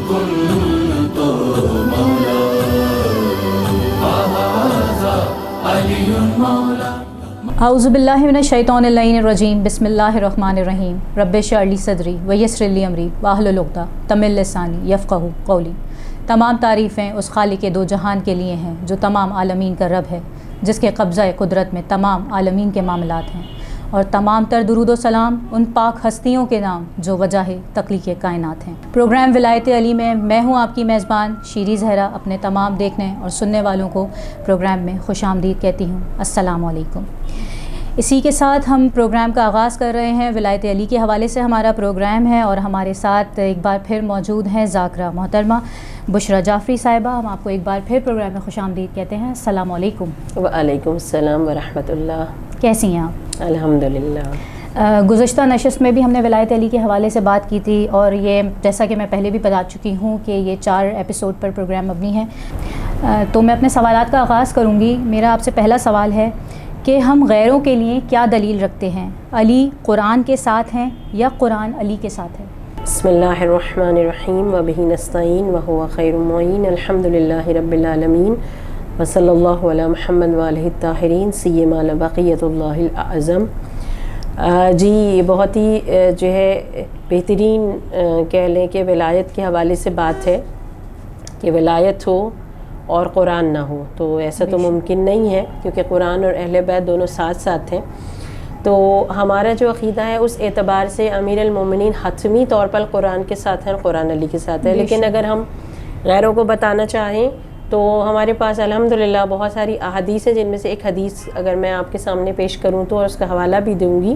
كل تو مولا هذا علی مولا. اعوذ باللہ من الشیطان اللعین الرجیم. بسم اللہ الرحمن الرحیم. رب اشرح لی صدری ویسر لی امری واحلل عقدۃ من لسانی یفقہوا قولی. تمام تعریفیں اس خالق دو جہان کے لیے ہیں جو تمام عالمین کا رب ہے، جس کے قبضہ قدرت میں تمام عالمین کے معاملات ہیں، اور تمام تر درود و سلام ان پاک ہستیوں کے نام جو وجہ تخلیق کائنات ہیں. پروگرام ولایت علی میں ہوں آپ کی میزبان شیری زہرا. اپنے تمام دیکھنے اور سننے والوں کو پروگرام میں خوش آمدید کہتی ہوں. السلام علیکم. اسی کے ساتھ ہم پروگرام کا آغاز کر رہے ہیں. ولایت علی کے حوالے سے ہمارا پروگرام ہے، اور ہمارے ساتھ ایک بار پھر موجود ہیں ذاکرہ محترمہ بشریٰ جعفری صاحبہ. ہم آپ کو ایک بار پھر پروگرام میں خوش آمدید کہتے ہیں. السلام علیکم. وعلیکم السلام ورحمۃ اللہ. کیسی ہیں آپ؟ الحمدللہ. گزشتہ نشست میں بھی ہم نے ولایت علی کے حوالے سے بات کی تھی، اور یہ جیسا کہ میں پہلے بھی بتا چکی ہوں کہ یہ 4 ایپیسوڈ پر پروگرام مبنی ہے. تو میں اپنے سوالات کا آغاز کروں گی. میرا آپ سے پہلا سوال ہے کہ ہم غیروں کے لیے کیا دلیل رکھتے ہیں؟ علی قرآن کے ساتھ ہیں یا قرآن علی کے ساتھ ہے؟ بسم اللہ الرحمن الرحیم وبہ نستعین وہو خیر المعین. الحمدللہ رب العالمین وصلی اللہ علی محمد وآلہ الطاہرین سیما بقیۃ اللہ الاعظم. جی یہ بہت ہی جو ہے بہترین کہہ لیں کہ ولایت کے حوالے سے بات ہے کہ ولایت ہو اور قرآن نہ ہو، تو ایسا تو ممکن نہیں ہے، کیونکہ قرآن اور اہل بیت دونوں ساتھ ساتھ ہیں. تو ہمارا جو عقیدہ ہے اس اعتبار سے امیر المومنین حتمی طور پر قرآن کے ساتھ ہیں اور قرآن علی کے ساتھ ہے. لیکن اگر ہم غیروں کو بتانا چاہیں تو ہمارے پاس الحمدللہ بہت ساری احادیث ہیں، جن میں سے ایک حدیث اگر میں آپ کے سامنے پیش کروں تو اس کا حوالہ بھی دوں گی.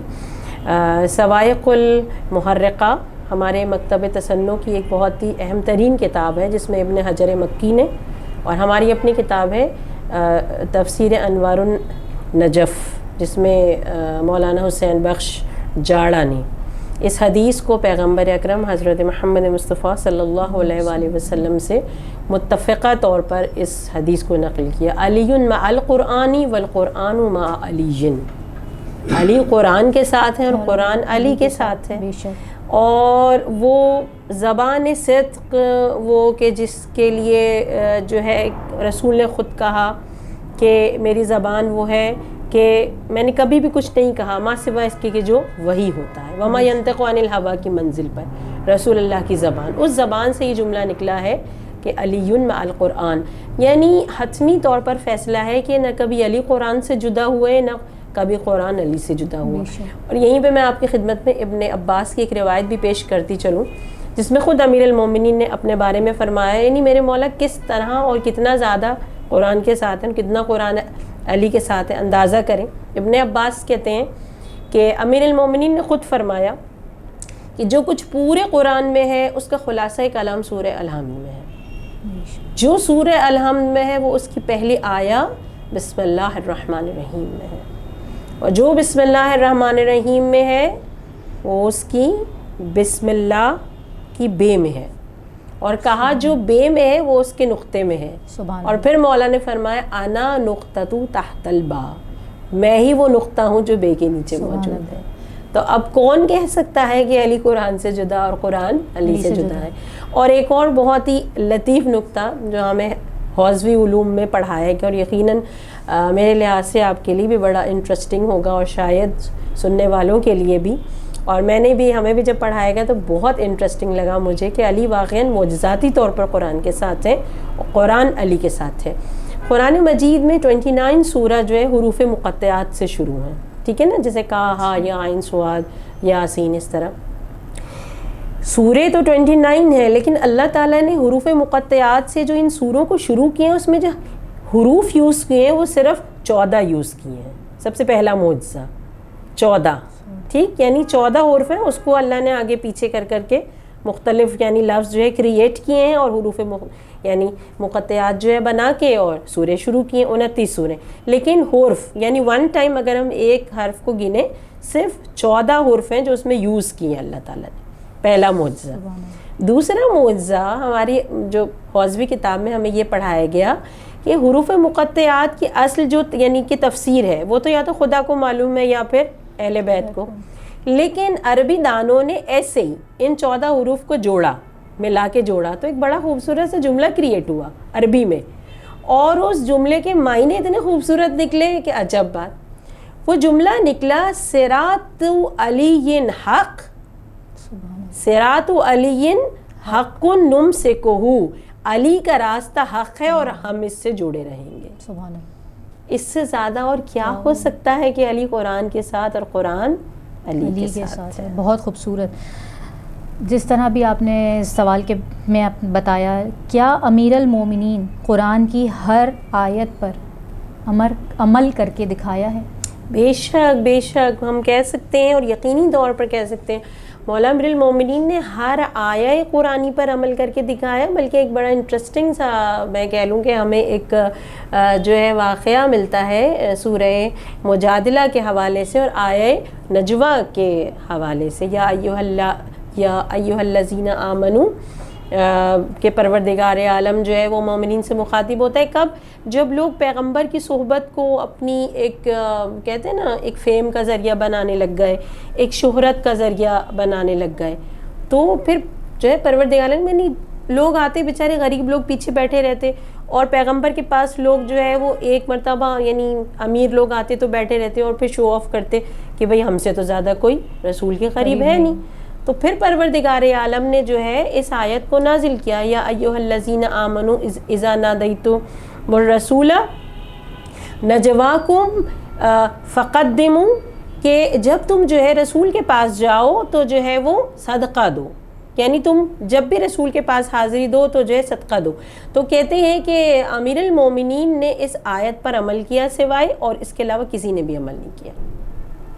سوائق المحرقہ ہمارے مکتب تصنع کی ایک بہت ہی اہم ترین کتاب ہے، جس میں ابن حجر مکی نے، اور ہماری اپنی کتاب ہے تفسیر انوار النجف، جس میں مولانا حسین بخش جاڑا نے اس حدیث کو پیغمبر اکرم حضرت محمد مصطفیٰ صلی اللہ علیہ وآلہ وسلم سے متفقہ طور پر اس حدیث کو نقل کیا. علی مع القرآن والقرآن مع علی. علی قرآن کے ساتھ ہیں اور قرآن علی کے ساتھ ہے. اور وہ زبان صدق، وہ کہ جس کے لیے جو ہے رسول نے خود کہا کہ میری زبان وہ ہے کہ میں نے کبھی بھی کچھ نہیں کہا ما سوا اس کے کہ جو وہی ہوتا ہے. وما ینطق عن الہویٰ کی منزل پر رسول اللہ کی زبان، اس زبان سے یہ جملہ نکلا ہے کہ علی مع القرآن. یعنی حتمی طور پر فیصلہ ہے کہ نہ کبھی علی قرآن سے جدا ہوئے، نہ کبھی قرآن علی سے جدا ہوا. اور یہیں پہ میں آپ کی خدمت میں ابن عباس کی ایک روایت بھی پیش کرتی چلوں، جس میں خود امیر المومنین نے اپنے بارے میں فرمایا، یعنی میرے مولا کس طرح اور کتنا زیادہ قرآن کے ساتھ ہیں، کتنا قرآن علی کے ساتھ ہے، اندازہ کریں. ابن عباس کہتے ہیں کہ امیر المومنین نے خود فرمایا کہ جو کچھ پورے قرآن میں ہے اس کا خلاصہ کلام سورہ الحمد میں ہے. جو سورہ الحمد میں ہے وہ اس کی پہلی آیا بسم اللہ الرحمن الرحیم میں ہے، اور جو بسم اللہ الرحمن الرحیم میں ہے وہ اس کی بسم اللہ کی بے میں ہے، اور کہا جو بے میں ہے وہ اس کے نقطے میں ہے. اور پھر مولا نے فرمایا انا نقطۃ تحت البا، میں ہی وہ نقطہ ہوں جو بے کے نیچے موجود ہے. تو اب کون کہہ سکتا ہے کہ علی قرآن سے جدا اور قرآن علی سے جدا ہے؟ اور ایک اور بہت ہی لطیف نقطہ جو ہمیں حوزوی علوم میں پڑھایا گیا، اور یقیناً میرے لحاظ سے آپ کے لیے بھی بڑا انٹرسٹنگ ہوگا اور شاید سننے والوں کے لیے بھی، اور میں نے بھی ہمیں بھی جب پڑھایا گیا تو بہت انٹرسٹنگ لگا مجھے کہ علی واقعاً معجزاتی طور پر قرآن کے ساتھ ہیں اور قرآن علی کے ساتھ ہے. قرآن مجید میں 29 سورہ جو ہے حروف مقطعات سے شروع ہیں، ٹھیک ہے نا، جیسے کہا یا عین صاد یاسین، اس طرح سورے تو 29 ہیں، لیکن اللہ تعالیٰ نے حروف مقطعات سے جو ان سوروں کو شروع کیے ہیں اس میں جو حروف یوز کیے ہیں وہ صرف 14 یوز کیے ہیں. سب سے پہلا معجزہ 14، ٹھیک، یعنی 14 حروف ہیں، اس کو اللہ نے آگے پیچھے کر کے مختلف یعنی لفظ جو ہے کریٹ کیے ہیں، اور حروف یعنی مقطعات جو ہے بنا کے اور سورے شروع کیے. 29 سورے، لیکن حرف یعنی ون ٹائم اگر ہم ایک حرف کو گنے صرف 14 حرف ہیں جو اس میں یوز کیے ہیں اللہ تعالیٰ نے. پہلا معجزہ. دوسرا معجزہ ہماری جو حوزوی کتاب میں ہمیں یہ پڑھایا گیا کہ حروف مقطعات کی اصل جو یعنی کہ تفسیر ہے وہ تو یا تو خدا کو معلوم ہے یا پھر اہل بیت کو، لیکن عربی دانوں نے ایسے ہی ان 14 حروف کو جوڑا میں لا کے جوڑا تو ایک بڑا خوبصورت سا جملہ کریٹ ہوا عربی میں، اور اس جملے کے معنی اتنے خوبصورت نکلے کہ عجب بات. وہ جملہ نکلا صراط علی حق، صراط علی حق نمسکہ، علی کا راستہ حق ہے اور ہم اس سے جڑے رہیں گے. سبحان اللہ. اس سے زیادہ اور کیا ہو سکتا ہے کہ علی قرآن کے ساتھ اور قرآن علی کے ساتھ ہے. بہت خوبصورت. جس طرح بھی آپ نے سوال کے میں بتایا، کیا امیر المومنین قرآن کی ہر آیت پر عمل کر کے دکھایا ہے؟ بے شک بے شک ہم کہہ سکتے ہیں، اور یقینی طور پر کہہ سکتے ہیں مولا امیر المومنین نے ہر آیہ قرآنی پر عمل کر کے دکھایا. بلکہ ایک بڑا انٹرسٹنگ سا میں کہہ لوں کہ ہمیں ایک جو ہے واقعہ ملتا ہے سورہ مجادلہ کے حوالے سے اور آیہ نجوہ کے حوالے سے. یا ایھا الذین آمنوا کہ پروردگار عالم جو ہے وہ مومنین سے مخاطب ہوتا ہے. کب؟ جب لوگ پیغمبر کی صحبت کو اپنی ایک کہتے ہیں نا ایک فیم کا ذریعہ بنانے لگ گئے، ایک شہرت کا ذریعہ بنانے لگ گئے، تو پھر جو ہے پروردگار عالم یعنی لوگ آتے بیچارے غریب لوگ پیچھے بیٹھے رہتے، اور پیغمبر کے پاس لوگ جو ہے وہ ایک مرتبہ یعنی امیر لوگ آتے تو بیٹھے رہتے اور پھر شو آف کرتے کہ بھئی ہم سے تو زیادہ کوئی رسول کے قریب ہے نہیں. تو پھر پروردگار عالم نے جو ہے اس آیت کو نازل کیا، یا ایھا الذین آمنوا اذا نادیتم الرسول نجواکم فقدموا، کہ جب تم جو ہے رسول کے پاس جاؤ تو جو ہے وہ صدقہ دو، یعنی تم جب بھی رسول کے پاس حاضری دو تو جو ہے صدقہ دو. تو کہتے ہیں کہ امیر المومنین نے اس آیت پر عمل کیا سوائے، اور اس کے علاوہ کسی نے بھی عمل نہیں کیا.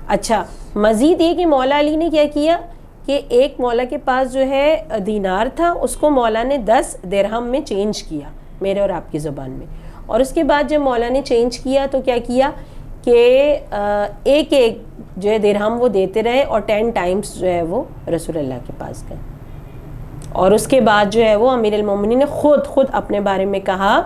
اچھا، مزید یہ کہ مولا علی نے کیا کیا کہ ایک مولا کے پاس جو ہے دینار تھا، اس کو مولا نے 10 درہم میں چینج کیا میرے اور آپ کی زبان میں. اور اس کے بعد جب مولا نے چینج کیا تو کیا کیا کہ ایک ایک جو ہے درہم وہ دیتے رہے، اور 10 ٹائمز جو ہے وہ رسول اللہ کے پاس گئے. اور اس کے بعد جو ہے وہ امیر المومنین نے خود اپنے بارے میں کہا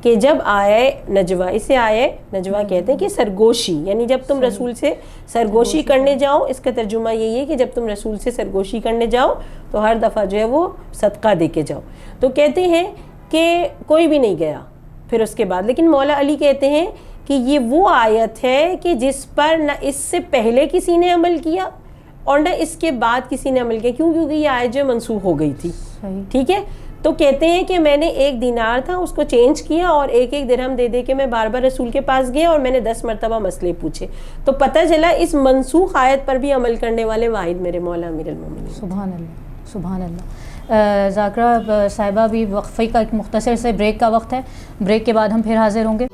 کہ جب آئے نجوہ، اسے آئے نجوہ کہتے ہیں کہ سرگوشی، یعنی جب تم رسول سے سرگوشی کرنے جاؤ، اس کا ترجمہ یہی ہے کہ جب تم رسول سے سرگوشی کرنے جاؤ تو ہر دفعہ جو ہے وہ صدقہ دے کے جاؤ. تو کہتے ہیں کہ کوئی بھی نہیں گیا پھر اس کے بعد. لیکن مولا علی کہتے ہیں کہ یہ وہ آیت ہے کہ جس پر نہ اس سے پہلے کسی نے عمل کیا اور نہ اس کے بعد کسی نے عمل کیا. کیوں؟ کیونکہ یہ آیت جو منسوخ ہو گئی تھی. ٹھیک ہے، تو کہتے ہیں کہ میں نے ایک دینار تھا اس کو چینج کیا، اور ایک ایک درہم دے دے کے میں بار بار رسول کے پاس گیا، اور میں نے 10 مرتبہ مسئلے پوچھے. تو پتہ چلا اس منسوخ آیت پر بھی عمل کرنے والے واحد میرے مولا امیر المومنین. سبحان اللہ سبحان اللہ. ذاکرہ صاحبہ بھی وقفے کا ایک مختصر سے بریک کا وقت ہے. بریک کے بعد ہم پھر حاضر ہوں گے.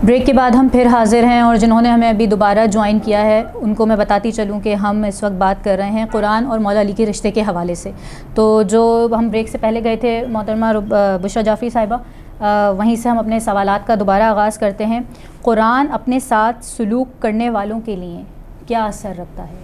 بریک کے بعد ہم پھر حاضر ہیں، اور جنہوں نے ہمیں ابھی دوبارہ جوائن کیا ہے ان کو میں بتاتی چلوں کہ ہم اس وقت بات کر رہے ہیں قرآن اور مولا علی کے رشتے کے حوالے سے. تو جو ہم بریک سے پہلے گئے تھے محترمہ بشریٰ جعفری صاحبہ، وہیں سے ہم اپنے سوالات کا دوبارہ آغاز کرتے ہیں. قرآن اپنے ساتھ سلوک کرنے والوں کے لیے کیا اثر رکھتا ہے؟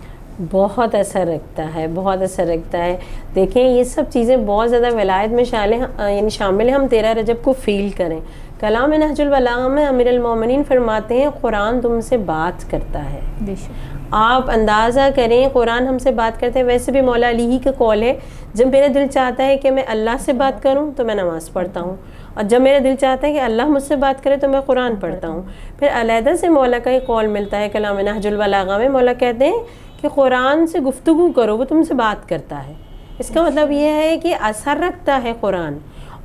بہت اثر رکھتا ہے، بہت اثر رکھتا ہے. دیکھیں یہ سب چیزیں بہت زیادہ ولایت میں شامل ہیں. ہم 13 رجب کو فیل کریں. کلام نہج البلاغہ میں امیر المومنین فرماتے ہیں قرآن تم سے بات کرتا ہے. بے شک آپ اندازہ کریں قرآن ہم سے بات کرتے ہیں. ویسے بھی مولا علی ہی کا قول ہے، جب میرا دل چاہتا ہے کہ میں اللہ سے بات کروں تو میں نماز پڑھتا ہوں، اور جب میرا دل چاہتا ہے کہ اللہ مجھ سے بات کرے تو میں قرآن پڑھتا ہوں. پھر علیحدہ سے مولا کا ایک قول ملتا ہے کلام نہج البلاغہ میں. مولا کہتے ہیں کہ قرآن سے گفتگو کرو، وہ تم سے بات کرتا ہے. اس کا مطلب یہ ہے کہ اثر رکھتا ہے قرآن.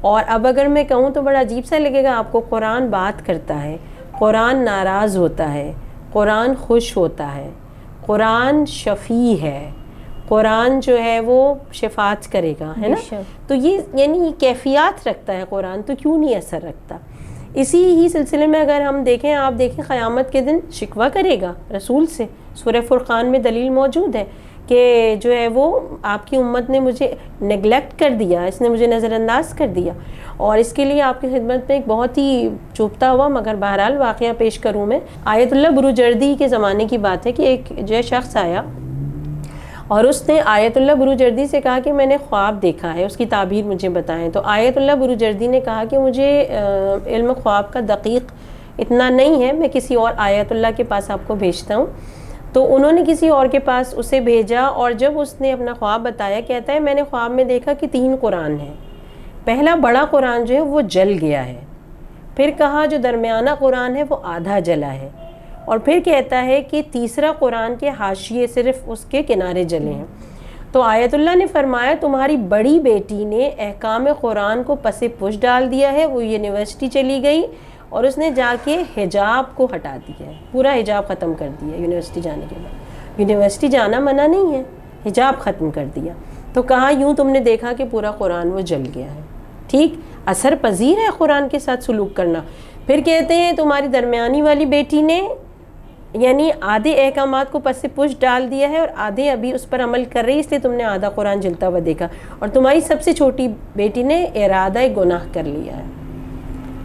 اور اب اگر میں کہوں تو بڑا عجیب سا لگے گا آپ کو، قرآن بات کرتا ہے، قرآن ناراض ہوتا ہے، قرآن خوش ہوتا ہے، قرآن شفیع ہے، قرآن جو ہے وہ شفاعت کرے گا، ہے نا. تو یہ یعنی کیفیات رکھتا ہے قرآن، تو کیوں نہیں اثر رکھتا. اسی ہی سلسلے میں اگر ہم دیکھیں، آپ دیکھیں قیامت کے دن شکوہ کرے گا رسول سے. سورہ فرقان میں دلیل موجود ہے کہ جو ہے وہ آپ کی امت نے مجھے نیگلیکٹ کر دیا، اس نے مجھے نظر انداز کر دیا. اور اس کے لیے آپ کی خدمت میں ایک بہت ہی چوبتا ہوا مگر بہرحال واقعہ پیش کروں میں. آیت اللہ بروجردی کے زمانے کی بات ہے کہ ایک جو ہے شخص آیا اور اس نے آیت اللہ بروجردی سے کہا کہ میں نے خواب دیکھا ہے، اس کی تعبیر مجھے بتائیں. تو آیت اللہ بروجردی نے کہا کہ مجھے علم خواب کا دقیق اتنا نہیں ہے، میں کسی اور آیت اللہ کے پاس آپ کو بھیجتا ہوں. تو انہوں نے کسی اور کے پاس اسے بھیجا، اور جب اس نے اپنا خواب بتایا، کہتا ہے میں نے خواب میں دیکھا کہ 3 قرآن ہیں. پہلا بڑا قرآن جو ہے وہ جل گیا ہے، پھر کہا جو درمیانہ قرآن ہے وہ آدھا جلا ہے، اور پھر کہتا ہے کہ تیسرا قرآن کے حاشیے صرف اس کے کنارے جلے ہیں. تو آیت اللہ نے فرمایا تمہاری بڑی بیٹی نے احکام قرآن کو پس پش ڈال دیا ہے، وہ یونیورسٹی چلی گئی اور اس نے جا کے حجاب کو ہٹا دیا ہے، پورا حجاب ختم کر دیا یونیورسٹی جانے کے بعد. یونیورسٹی جانا منع نہیں ہے، حجاب ختم کر دیا. تو کہا یوں تم نے دیکھا کہ پورا قرآن وہ جل گیا ہے. ٹھیک، اثر پذیر ہے قرآن کے ساتھ سلوک کرنا. پھر کہتے ہیں تمہاری درمیانی والی بیٹی نے یعنی آدھے احکامات کو پس پش ڈال دیا ہے اور آدھے ابھی اس پر عمل کر رہی، اس لیے تم نے آدھا قرآن جلتا ہوا دیکھا. اور تمہاری سب سے چھوٹی بیٹی نے ارادہ گناہ کر لیا ہے،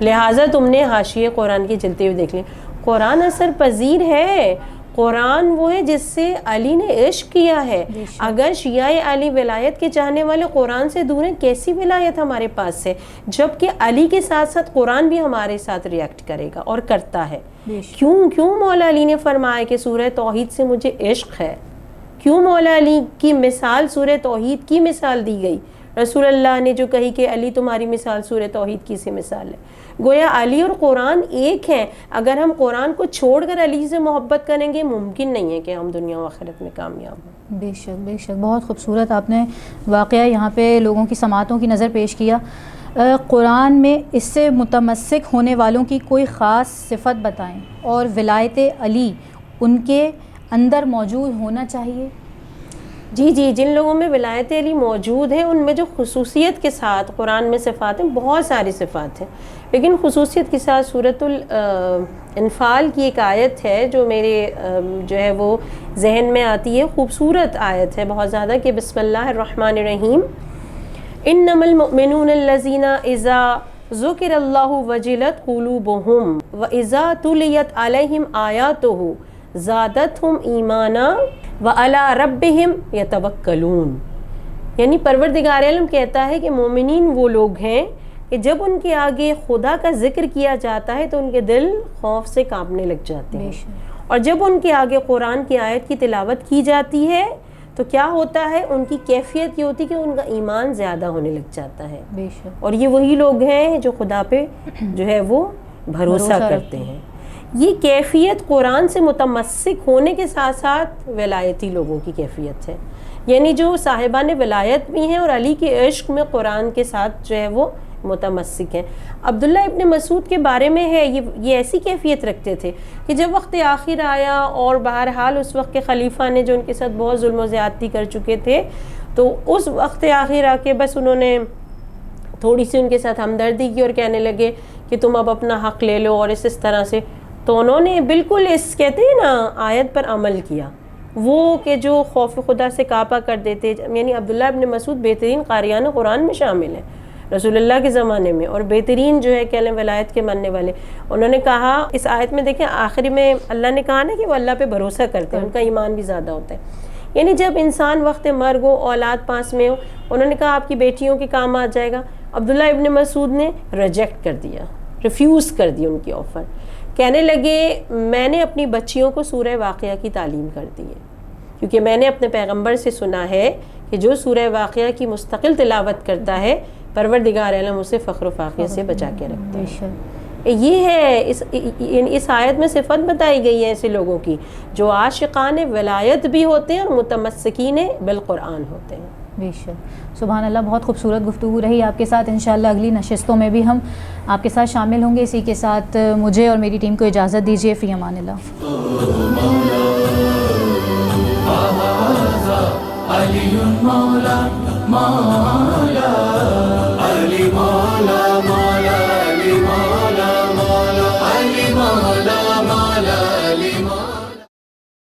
لہٰذا تم نے حاشیے قرآن کے جلتے ہوئے دیکھ لیا. قرآن اثر پذیر ہے. قرآن وہ ہے جس سے علی نے عشق کیا ہے. اگر شیعہ علی ولایت کے چاہنے والے قرآن سے دور ہیں، کیسی ولایت ہمارے پاس ہے؟ جبکہ علی کے ساتھ ساتھ قرآن بھی ہمارے ساتھ ریئیکٹ کرے گا اور کرتا ہے. کیوں مولا علی نے فرمایا کہ سورہ توحید سے مجھے عشق ہے؟ کیوں مولا علی کی مثال سورہ توحید کی مثال دی گئی؟ رسول اللہ نے جو کہی کہ علی تمہاری مثال سورہ توحید کی سی مثال ہے. گویا علی اور قرآن ایک ہیں. اگر ہم قرآن کو چھوڑ کر علی سے محبت کریں گے، ممکن نہیں ہے کہ ہم دنیا و آخرت میں کامیاب ہوں. بے شک بے شک، بہت خوبصورت آپ نے واقعہ یہاں پہ لوگوں کی سماعتوں کی نظر پیش کیا. قرآن میں اس سے متمسک ہونے والوں کی کوئی خاص صفت بتائیں، اور ولایت علی ان کے اندر موجود ہونا چاہیے. جی، جن لوگوں میں ولایت علی موجود ہے ان میں جو خصوصیت کے ساتھ قرآن میں صفات ہیں، بہت ساری صفات ہیں، لیکن خصوصیت کے ساتھ سورۃ الانفال کی ایک آیت ہے جو میرے جو ہے وہ ذہن میں آتی ہے. خوبصورت آیت ہے بہت زیادہ کہ بسم اللہ الرحمن الرحیم، انما المؤمنون الذین اذا ذکر اللہ وجلت قلوبہم واذا تلیت علیہم آیاتہ زادتہم ایمانا وعلی ربہم یتوکلون. یعنی پروردگار عالم کہتا ہے کہ مومنین وہ لوگ ہیں کہ جب ان کے آگے خدا کا ذکر کیا جاتا ہے تو ان کے دل خوف سے کانپنے لگ جاتے ہیں، اور جب ان کے آگے قرآن کی آیت کی تلاوت کی جاتی ہے تو کیا ہوتا ہے؟ ان کی کیفیت یہ ہوتی کہ ان کا ایمان زیادہ ہونے لگ جاتا ہے. اور یہ وہی لوگ ہیں جو خدا پہ جو ہے وہ بھروسہ کرتے ہیں. یہ کیفیت قرآن سے متمسک ہونے کے ساتھ ساتھ ولایتی لوگوں کی کیفیت ہے، یعنی جو صاحبان ولایت بھی ہیں اور علی کے عشق میں قرآن کے ساتھ جو ہے وہ متمسک ہیں. عبداللہ ابن مسعود کے بارے میں ہے یہ ایسی کیفیت رکھتے تھے کہ جب وقت آخر آیا اور بہرحال اس وقت کے خلیفہ نے جو ان کے ساتھ بہت ظلم و زیادتی کر چکے تھے، تو اس وقت آخر آ کے بس انہوں نے تھوڑی سی ان کے ساتھ ہمدردی کی اور کہنے لگے کہ تم اب اپنا حق لے لو اور اس طرح سے. تو انہوں نے بالکل اس کہتے ہیں نا آیت پر عمل کیا، وہ کہ جو خوف خدا سے کانپا کر دیتے. یعنی عبداللہ ابن مسعود بہترین قاریان قرآن میں شامل ہیں رسول اللہ کے زمانے میں، اور بہترین جو ہے کہ ولایت کے ماننے والے. انہوں نے کہا اس آیت میں دیکھیں آخری میں اللہ نے کہا نا کہ وہ اللہ پہ بھروسہ کرتے ہیں، ان کا ایمان بھی زیادہ ہوتا ہے. یعنی جب انسان وقت مرگ ہو، اولاد پاس میں ہو، انہوں نے کہا آپ کی بیٹیوں کے کام آ جائے گا. عبداللہ ابن مسعود نے ریجیکٹ کر دیا، ریفیوز کر دی ان کی آفر. کہنے لگے میں نے اپنی بچیوں کو سورہ واقعہ کی تعلیم کر دی ہے، کیونکہ میں نے اپنے پیغمبر سے سنا ہے کہ جو سورہ واقعہ کی مستقل تلاوت کرتا ہے پروردگار عالم اسے فخر و فاقہ سے بچا کے رکھتا ہے. یہ ہے اس آیت میں صفت بتائی گئی ہے ایسے لوگوں کی جو عاشقان ولایت بھی ہوتے ہیں اور متمسکین بالقرآن ہوتے ہیں. بے شک، سبحان اللہ. بہت خوبصورت گفتگو رہی آپ کے ساتھ. انشاءاللہ اگلی نشستوں میں بھی ہم آپ کے ساتھ شامل ہوں گے. اسی کے ساتھ مجھے اور میری ٹیم کو اجازت دیجیے. فی امان اللہ. علی مولا